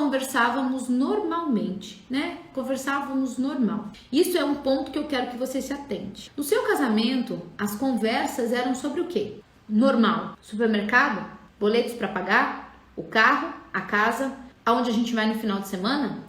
conversávamos normalmente, né? Conversávamos normal. Isso é um ponto que eu quero que você se atente. No seu casamento, as conversas eram sobre o quê? Normal. Supermercado, boletos para pagar, o carro, a casa, aonde a gente vai no final de semana,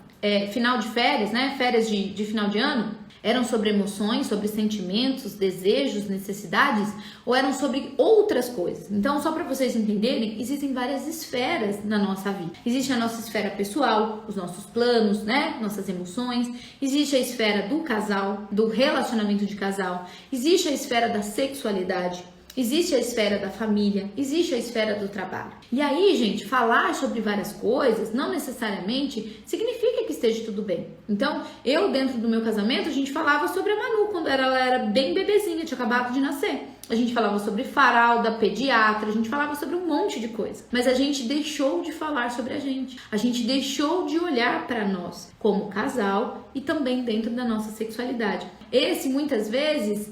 final de férias, né? Férias de final de ano. Eram sobre emoções, sobre sentimentos, desejos, necessidades, ou eram sobre outras coisas? Então, só para vocês entenderem, existem várias esferas na nossa vida. Existe a nossa esfera pessoal, os nossos planos, né? Nossas emoções. Existe a esfera do casal, do relacionamento de casal. Existe a esfera da sexualidade. Existe a esfera da família, existe a esfera do trabalho. E aí, gente, falar sobre várias coisas não necessariamente significa que esteja tudo bem. Então, eu dentro do meu casamento, a gente falava sobre a Manu quando ela era bem bebezinha, tinha acabado de nascer. A gente falava sobre fralda, pediatra, a gente falava sobre um monte de coisa. Mas a gente deixou de falar sobre a gente. A gente deixou de olhar para nós como casal e também dentro da nossa sexualidade. Esse, muitas vezes,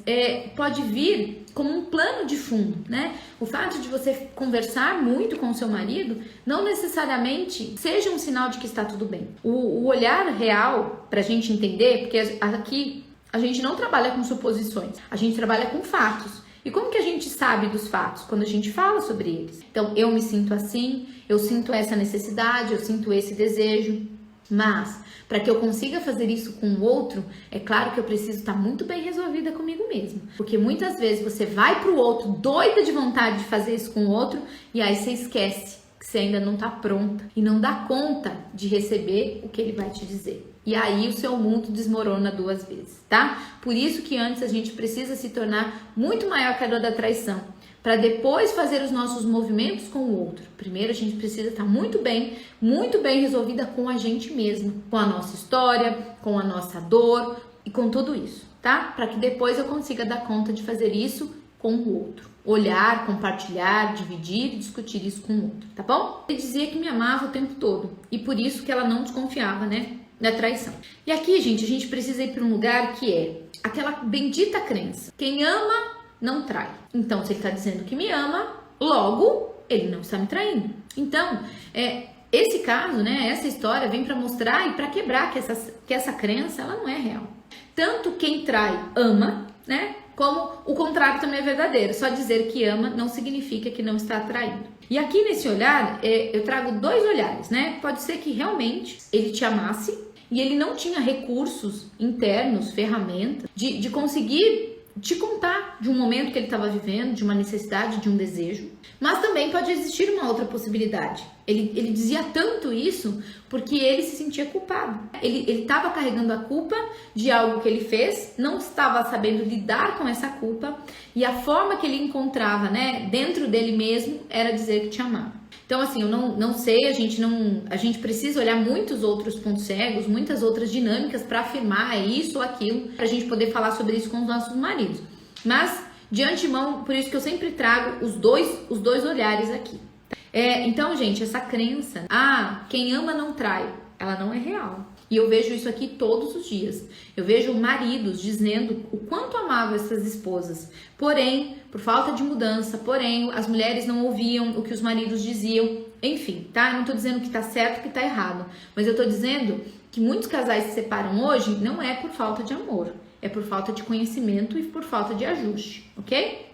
pode vir como um plano de fundo, né? O fato de você conversar muito com o seu marido não necessariamente seja um sinal de que está tudo bem. O olhar real, pra gente entender, porque aqui a gente não trabalha com suposições, a gente trabalha com fatos. E como que a gente sabe dos fatos? Quando a gente fala sobre eles. Então, eu me sinto assim, eu sinto essa necessidade, eu sinto esse desejo. Mas, para que eu consiga fazer isso com o outro, é claro que eu preciso estar muito bem resolvida comigo mesma. Porque muitas vezes você vai pro outro doida de vontade de fazer isso com o outro e aí você esquece que você ainda não tá pronta e não dá conta de receber o que ele vai te dizer. E aí o seu mundo desmorona 2 vezes, tá? Por isso que antes a gente precisa se tornar muito maior que a dor da traição, para depois fazer os nossos movimentos com o outro. Primeiro a gente precisa estar muito bem resolvida com a gente mesma, com a nossa história, com a nossa dor e com tudo isso, tá? Para que depois eu consiga dar conta de fazer isso com o outro. Olhar, compartilhar, dividir e discutir isso com o outro, tá bom? Ele dizia que me amava o tempo todo e por isso que ela não desconfiava, né? Da traição. E aqui, gente, a gente precisa ir para um lugar que é aquela bendita crença. Quem ama não trai. Então, se ele está dizendo que me ama, logo ele não está me traindo. Então, esse caso, né, essa história vem para mostrar e para quebrar que essa crença ela não é real. Tanto quem trai ama, né, como o contrário também é verdadeiro. Só dizer que ama não significa que não está traindo. E aqui nesse olhar, eu trago 2 olhares, né? Pode ser que realmente ele te amasse e ele não tinha recursos internos, ferramentas de conseguir te contar de um momento que ele estava vivendo, de uma necessidade, de um desejo. Mas também pode existir uma outra possibilidade. Ele dizia tanto isso porque ele se sentia culpado. Ele estava carregando a culpa de algo que ele fez, não estava sabendo lidar com essa culpa e a forma que ele encontrava, né, dentro dele mesmo era dizer que te amava. Então, assim, eu não sei, a gente precisa olhar muitos outros pontos cegos, muitas outras dinâmicas para afirmar isso ou aquilo, para a gente poder falar sobre isso com os nossos maridos. Mas, de antemão, por isso que eu sempre trago os dois olhares aqui. Então, gente, essa crença, quem ama não trai, ela não é real. E eu vejo isso aqui todos os dias. Eu vejo maridos dizendo o quanto amavam essas esposas. Porém, por falta de mudança, as mulheres não ouviam o que os maridos diziam. Enfim, tá? Eu não tô dizendo que tá certo, que tá errado. Mas eu tô dizendo que muitos casais se separam hoje não é por falta de amor. É por falta de conhecimento e por falta de ajuste, ok?